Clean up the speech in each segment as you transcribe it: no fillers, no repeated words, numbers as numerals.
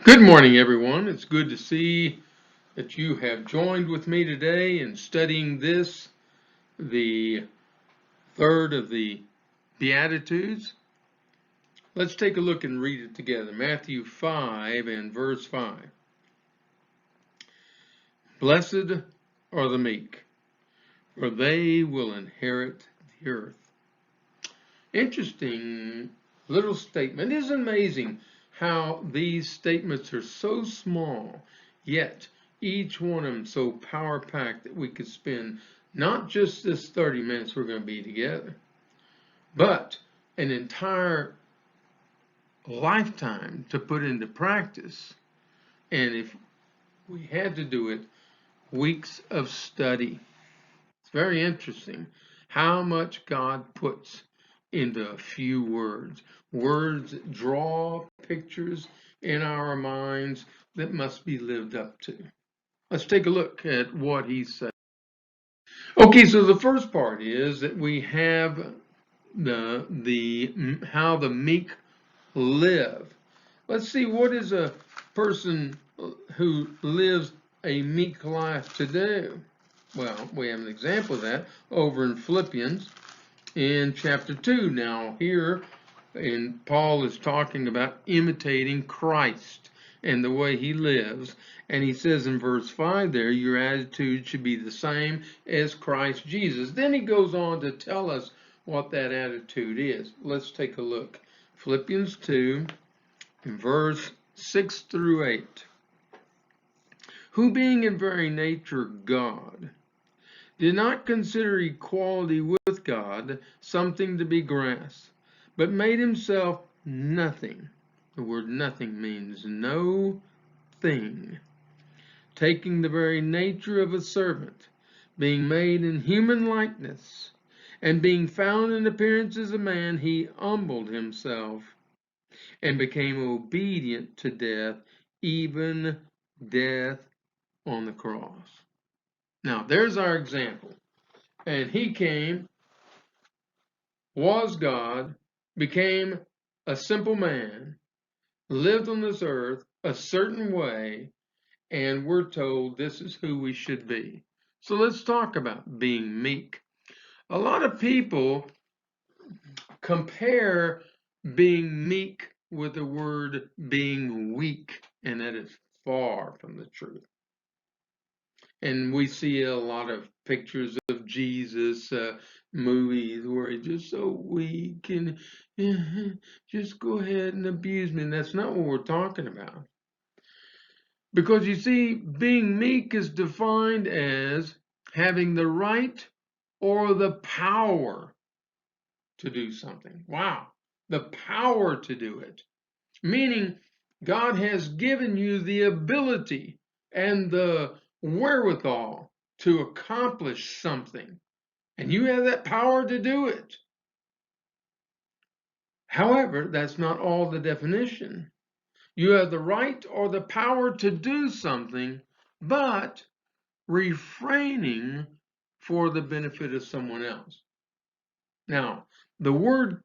Good morning, everyone. It's good to see that you have joined with me today in studying this, the third of the Beatitudes. Let's take a look and read it together. Matthew 5 and verse 5. Blessed are the meek, for they will inherit the earth. Interesting little statement. It is amazing how these statements are so small, yet each one of them so power-packed that we could spend not just this 30 minutes we're going to be together, but an entire lifetime to put into practice. And if we had to do it, weeks of study. It's very interesting how much God puts into a few words. Words that draw pictures in our minds that must be lived up to. Let's take a look at what he said. Okay, so the first part is that we have the how the meek live. Let's see, what is a person who lives a meek life to do? Well, we have an example of that over in Philippians in chapter 2. Now, here, Paul is talking about imitating Christ and the way he lives. And he says in verse 5 there, your attitude should be the same as Christ Jesus. Then he goes on to tell us what that attitude is. Let's take a look. Philippians 2, in verse 6 through 8. Who being in very nature God, did not consider equality with God something to be grasped, but made himself nothing. The word nothing means no thing. Taking the very nature of a servant, being made in human likeness, and being found in appearance as a man, he humbled himself and became obedient to death, even death on the cross. Now, there's our example. And he came, was God, became a simple man, lived on this earth a certain way, and we're told this is who we should be. So let's talk about being meek. A lot of people compare being meek with the word being weak, and that is far from the truth. And we see a lot of pictures of Jesus movies where he's just so weak and just go ahead and abuse me. And that's not what we're talking about. Because you see, being meek is defined as having the right or the power to do something. Wow, the power to do it. Meaning, God has given you the ability and the wherewithal to accomplish something, and you have that power to do it. However, that's not all the definition. You have the right or the power to do something, but refraining for the benefit of someone else. Now, the word,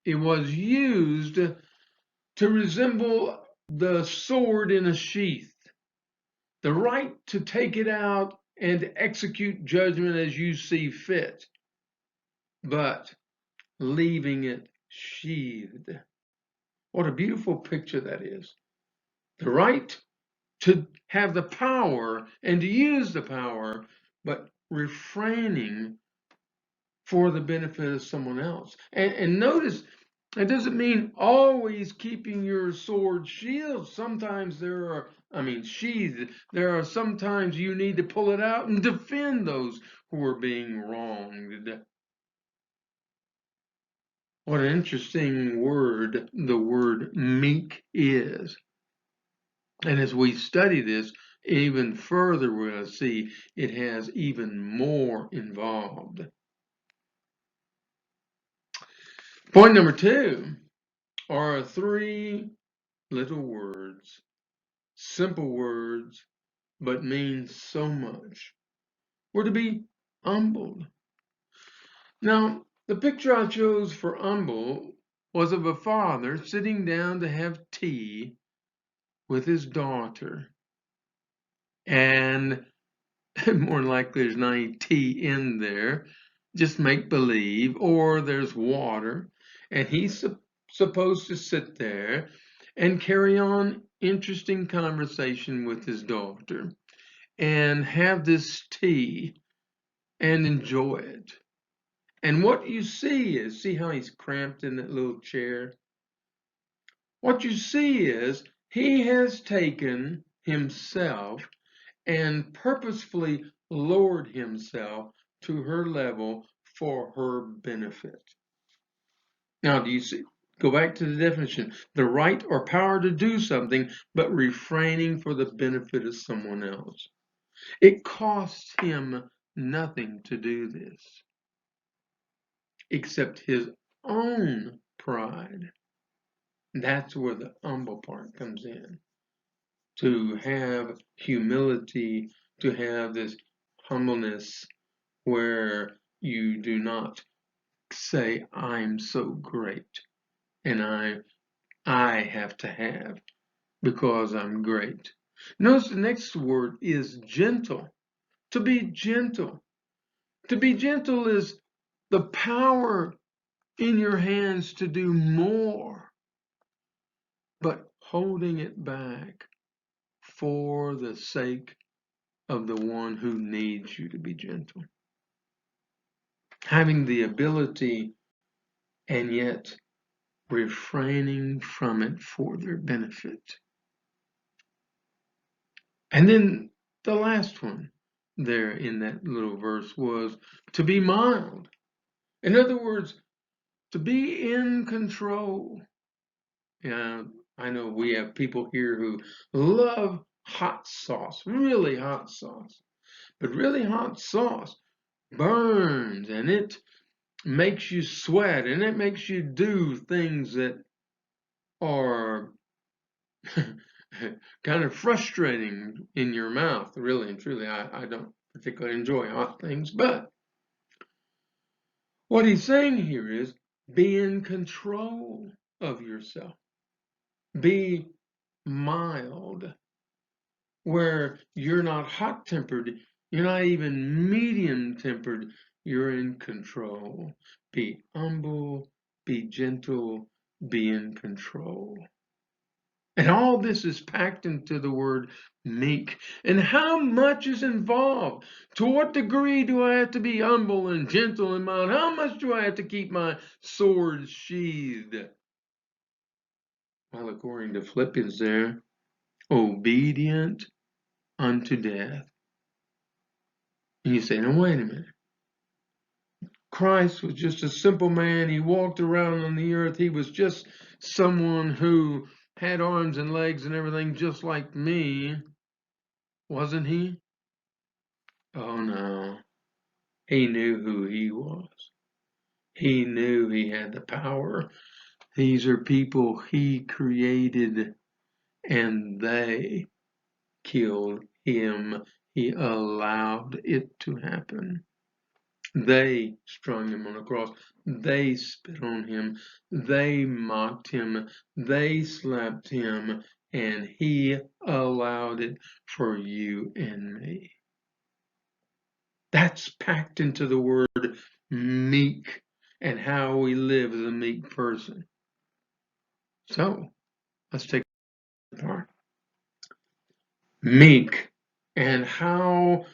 it was used to resemble the sword in a sheath. The right to take it out and execute judgment as you see fit, but leaving it sheathed. What a beautiful picture that is. The right to have the power and to use the power, but refraining for the benefit of someone else. And notice, it doesn't mean always keeping your sword sheathed. Sometimes sheathed. There are sometimes you need to pull it out and defend those who are being wronged. What an interesting word the word meek is. And as we study this even further, we're going to see it has even more involved. Point number 2 are 3 little words, simple words, but mean so much. We're to be humbled. Now, the picture I chose for humble was of a father sitting down to have tea with his daughter, and more than likely there's not any tea in there, just make believe, or there's water, and he's supposed to sit there and carry on interesting conversation with his daughter and have this tea and enjoy it. And what you see how he's cramped in that little chair? What you see is he has taken himself and purposefully lowered himself to her level for her benefit. Now, do you see? Go back to the definition. The right or power to do something, but refraining for the benefit of someone else. It costs him nothing to do this, except his own pride. That's where the humble part comes in. To have humility, to have this humbleness where you do not say, I'm so great and I have to have because I'm great. Notice the next word is gentle. To be gentle. To be gentle is the power in your hands to do more, but holding it back for the sake of the one who needs you to be gentle. Having the ability and yet refraining from it for their benefit. And then the last one there in that little verse was to be mild. In other words, to be in control. Yeah, I know we have people here who love hot sauce, really hot sauce. But really hot sauce burns and it makes you sweat and it makes you do things that are kind of frustrating in your mouth, really and truly. I don't particularly enjoy hot things, but what he's saying here is be in control of yourself. Be mild, where you're not hot tempered, you're not even medium tempered, you're in control. Be humble, be gentle, be in control. And all this is packed into the word meek. And how much is involved? To what degree do I have to be humble and gentle and mild? How much do I have to keep my sword sheathed? Well, according to Philippians there, obedient unto death. And you say, no, wait a minute. Christ was just a simple man. He walked around on the earth. He was just someone who had arms and legs and everything just like me. Wasn't he? Oh no. He knew who he was. He knew he had the power. These are people he created and they killed him. He allowed it to happen. They strung him on a cross. They spit on him. They mocked him. They slapped him. And he allowed it for you and me. That's packed into the word meek and how we live as a meek person. So let's take it apart. Meek. And how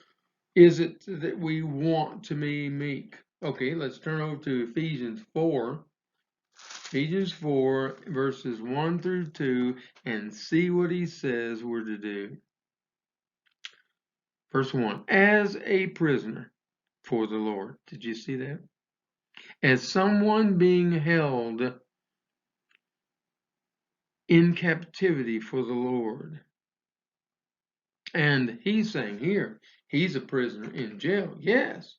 is it that we want to be meek? Okay, let's turn over to Ephesians 4. Ephesians 4, verses 1 through 2, and see what he says we're to do. Verse 1, as a prisoner for the Lord. Did you see that? As someone being held in captivity for the Lord. And he's saying here, he's a prisoner in jail, yes.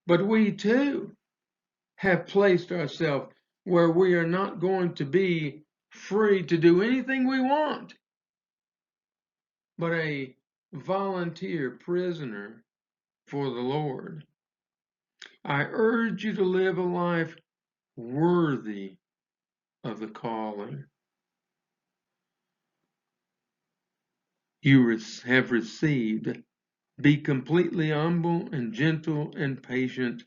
But we too have placed ourselves where we are not going to be free to do anything we want, but a volunteer prisoner for the Lord. I urge you to live a life worthy of the calling. you have received. Be completely humble and gentle and patient,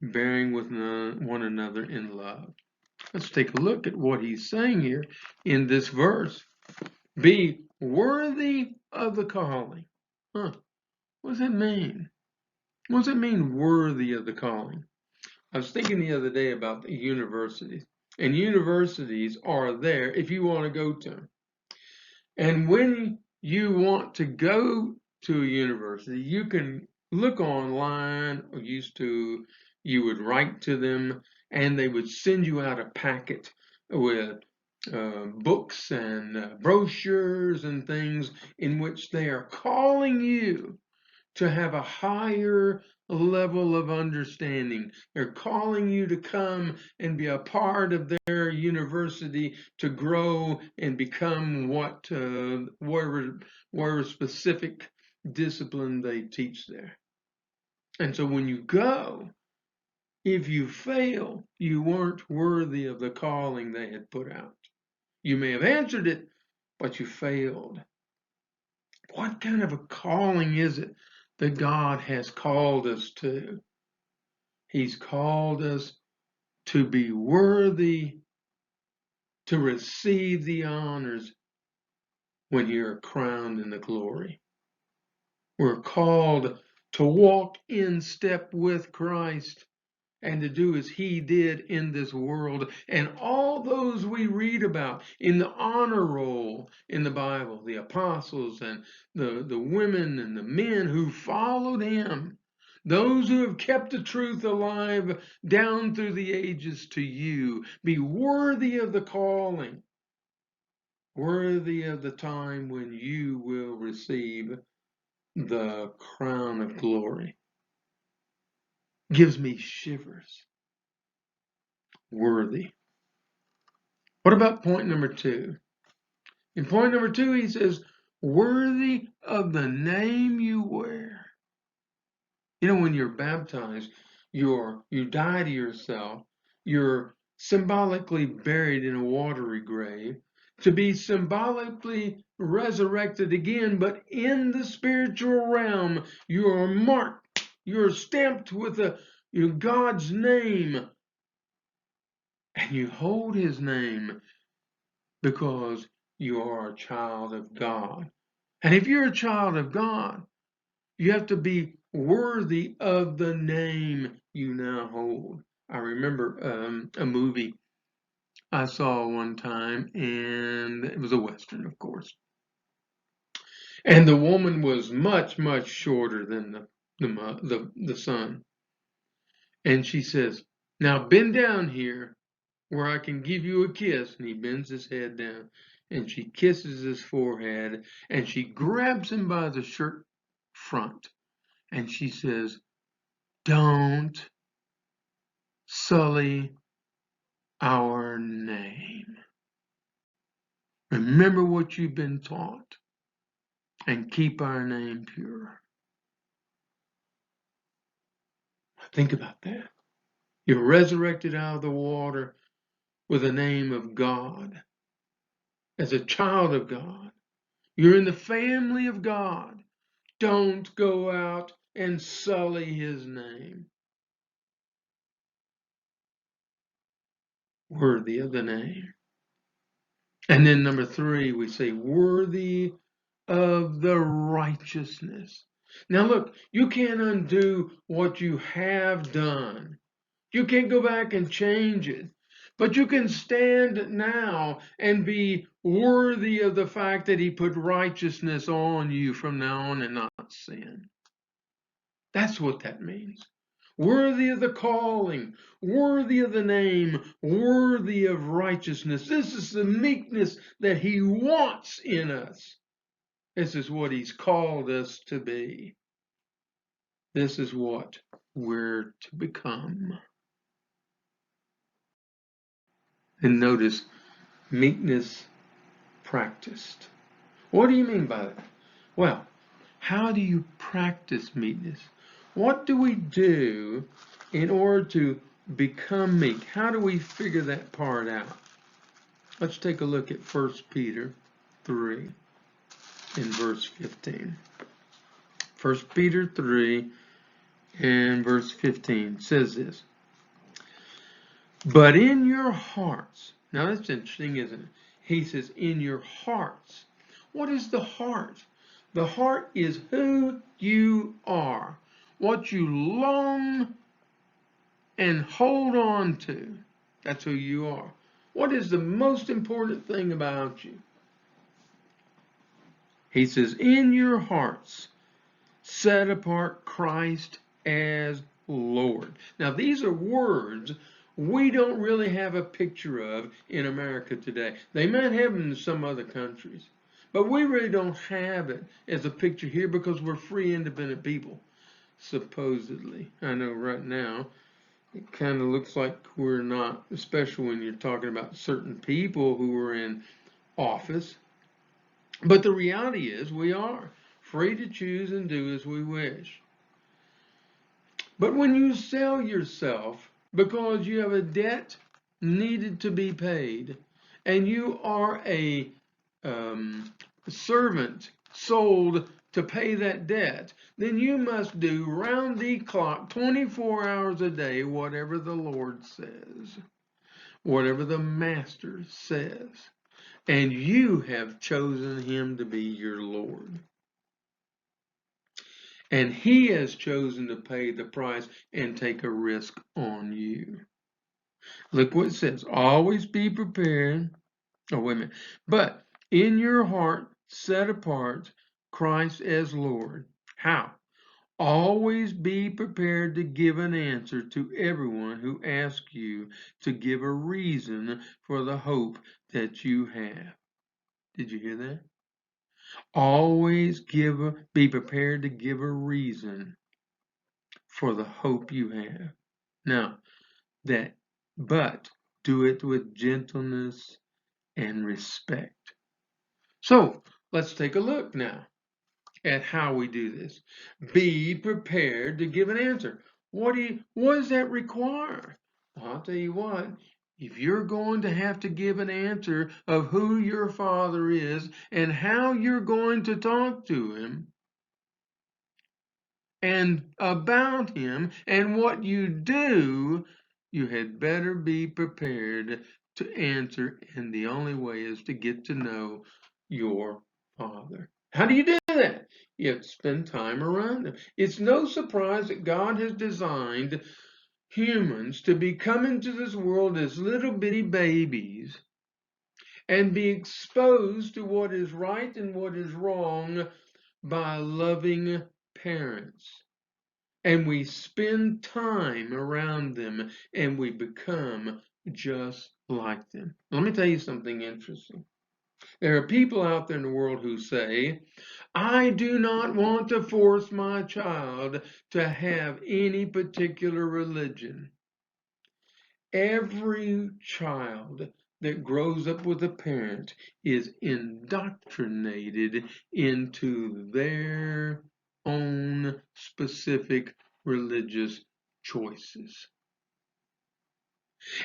bearing with one another in love. Let's take a look at what he's saying here in this verse. Be worthy of the calling. Huh. What does that mean? What does it mean, worthy of the calling? I was thinking the other day about the universities. And universities are there if you want to go to them. And when you want to go to a university, you can look online, or you would write to them, and they would send you out a packet with books and brochures and things in which they are calling you to have a higher level of understanding. They're calling you to come and be a part of their university to grow and become whatever specific discipline they teach there. And so when you go, if you fail, you weren't worthy of the calling they had put out. You may have answered it, but you failed. What kind of a calling is it that God has called us to? He's called us to be worthy to receive the honors when you're crowned in the glory. We're called to walk in step with Christ and to do as he did in this world. And all those we read about in the honor roll in the Bible, the apostles and the women and the men who followed him, those who have kept the truth alive down through the ages, to you, be worthy of the calling, worthy of the time when you will receive the crown of glory. Gives me shivers. Worthy. What about point number 2? In point number 2, he says, worthy of the name you wear. You know, when you're baptized, you die to yourself. You're symbolically buried in a watery grave to be symbolically resurrected again, but in the spiritual realm, you are marked. You're stamped with God's name, and you hold his name because you are a child of God. And if you're a child of God, you have to be worthy of the name you now hold. I remember a movie I saw one time, and it was a Western, of course. And the woman was much, much shorter than the son. And she says, "Now bend down here where I can give you a kiss." And he bends his head down, and she kisses his forehead, and she grabs him by the shirt front, and she says, "Don't sully our name. Remember what you've been taught, and keep our name pure." Think about that. You're resurrected out of the water with the name of God. As a child of God, you're in the family of God. Don't go out and sully his name. Worthy of the name. And then number 3, we say worthy of the righteousness. Now look, you can't undo what you have done. You can't go back and change it. But you can stand now and be worthy of the fact that he put righteousness on you from now on and not sin. That's what that means. Worthy of the calling, worthy of the name, worthy of righteousness. This is the meekness that he wants in us. This is what he's called us to be. This is what we're to become. And notice, meekness practiced. What do you mean by that? Well, how do you practice meekness? What do we do in order to become meek? How do we figure that part out? Let's take a look at 1 Peter 3. in verse 15. 1 Peter 3 and verse 15 says this. But in your hearts, now that's interesting, isn't it? He says, in your hearts. What is the heart? The heart is who you are, what you long and hold on to. That's who you are. What is the most important thing about you? He says, in your hearts, set apart Christ as Lord. Now, these are words we don't really have a picture of in America today. They might have them in some other countries, but we really don't have it as a picture here because we're free, independent people, supposedly. I know right now it kind of looks like we're not, especially when you're talking about certain people who are in office. But the reality is we are free to choose and do as we wish. But when you sell yourself because you have a debt needed to be paid, and you are a servant sold to pay that debt, then you must do round the clock, 24 hours a day, whatever the Lord says, whatever the Master says. And you have chosen him to be your Lord. And he has chosen to pay the price and take a risk on you. Look what it says. Always be prepared. Oh, wait a minute. But in your heart, set apart Christ as Lord. How? Always be prepared to give an answer to everyone who asks you to give a reason for the hope that you have. Did you hear that? Always be prepared to give a reason for the hope you have. Now, but do it with gentleness and respect. So, let's take a look now at how we do this. Be prepared to give an answer. What does that require? Well, I'll tell you what, if you're going to have to give an answer of who your Father is and how you're going to talk to him, and about him and what you do, you had better be prepared to answer, and the only way is to get to know your Father. How do you do that? You have to spend time around him. It's no surprise that God has designed humans to be coming to this world as little bitty babies and be exposed to what is right and what is wrong by loving parents. And we spend time around them and we become just like them. Let me tell you something interesting. There are people out there in the world who say, I do not want to force my child to have any particular religion. Every child that grows up with a parent is indoctrinated into their own specific religious choices.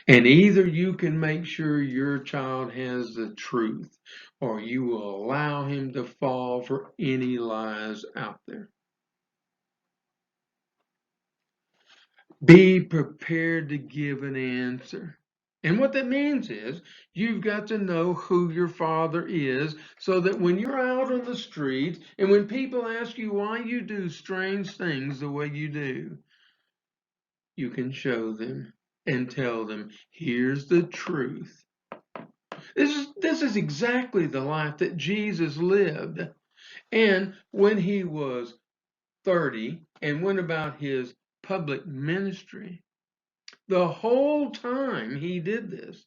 And either you can make sure your child has the truth, or you will allow him to fall for any lies out there. Be prepared to give an answer. And what that means is you've got to know who your Father is so that when you're out on the street and when people ask you why you do strange things the way you do, you can show them and tell them, here's the truth. This is exactly the life that Jesus lived. And when he was 30 and went about his public ministry, the whole time he did this,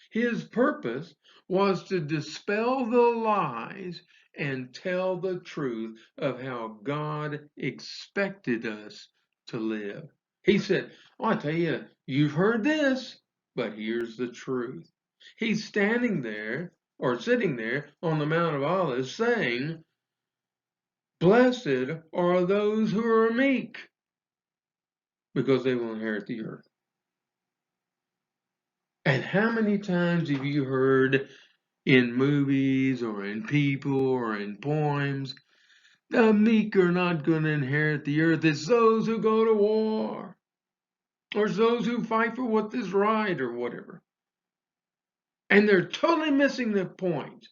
his purpose was to dispel the lies and tell the truth of how God expected us to live. He said, I tell you, you've heard this, but here's the truth. He's standing there or sitting there on the Mount of Olives saying, blessed are those who are meek, because they will inherit the earth. And how many times have you heard in movies or in people or in poems. The meek are not going to inherit the earth. It's those who go to war, or those who fight for what is right, or whatever. And they're totally missing the point.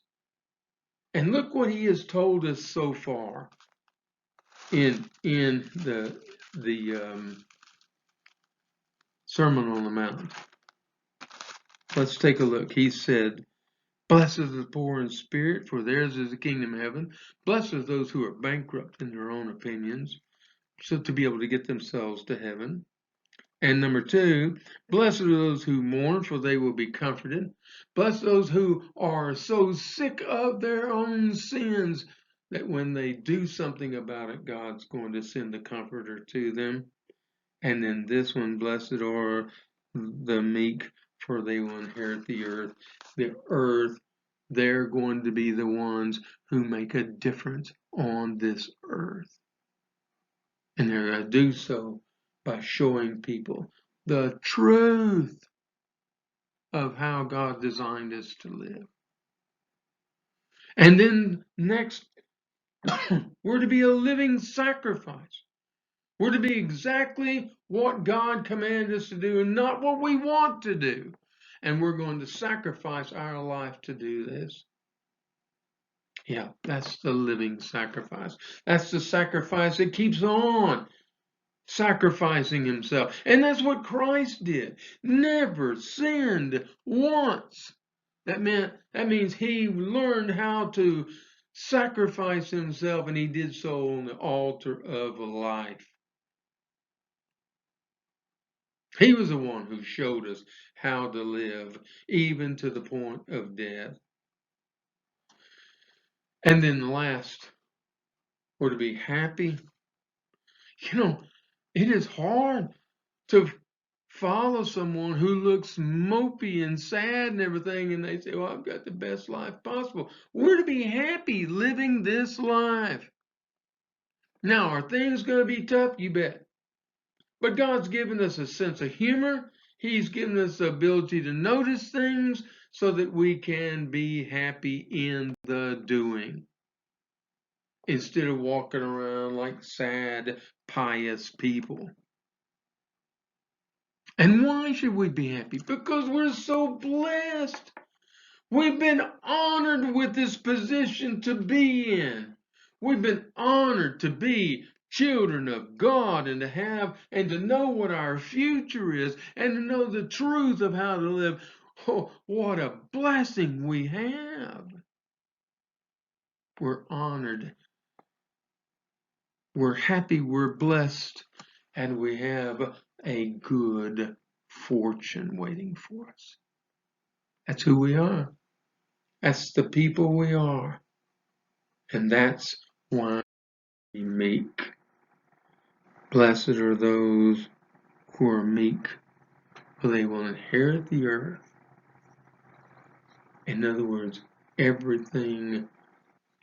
And look what he has told us so far in the Sermon on the Mount. Let's take a look. He said, "Blessed are the poor in spirit, for theirs is the kingdom of heaven. Blessed are those who are bankrupt in their own opinions, so to be able to get themselves to heaven." And number 2, blessed are those who mourn, for they will be comforted. Blessed are those who are so sick of their own sins that when they do something about it, God's going to send the comforter to them. And then this one, blessed are the meek, for they will inherit the earth. The earth, they're going to be the ones who make a difference on this earth. And they're going to do so by showing people the truth of how God designed us to live. And then next, we're to be a living sacrifice. We're to be exactly what God commanded us to do and not what we want to do. And we're going to sacrifice our life to do this. Yeah, that's the living sacrifice. That's the sacrifice that keeps on sacrificing himself. And that's what Christ did. Never sinned once. That means he learned how to sacrifice himself, and he did so on the altar of life. He was the one who showed us how to live, even to the point of death. And then last, we're to be happy. You know, it is hard to follow someone who looks mopey and sad and everything, and they say, well, I've got the best life possible. We're to be happy living this life. Now, are things going to be tough? You bet. But God's given us a sense of humor. He's given us the ability to notice things so that we can be happy in the doing, instead of walking around like sad, pious people. And why should we be happy? Because we're so blessed. We've been honored with this position to be in. We've been honored to be children of God and to have and to know what our future is and to know the truth of how to live. Oh, what a blessing we have. We're honored. We're happy, we're blessed, and we have a good fortune waiting for us. That's who we are. That's the people we are. And that's why we meek. Blessed are those who are meek, for they will inherit the earth. In other words, everything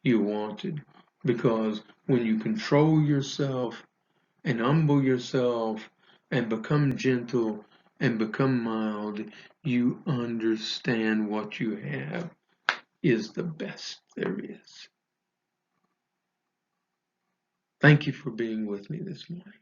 you wanted. Because when you control yourself and humble yourself and become gentle and become mild, you understand what you have is the best there is. Thank you for being with me this morning.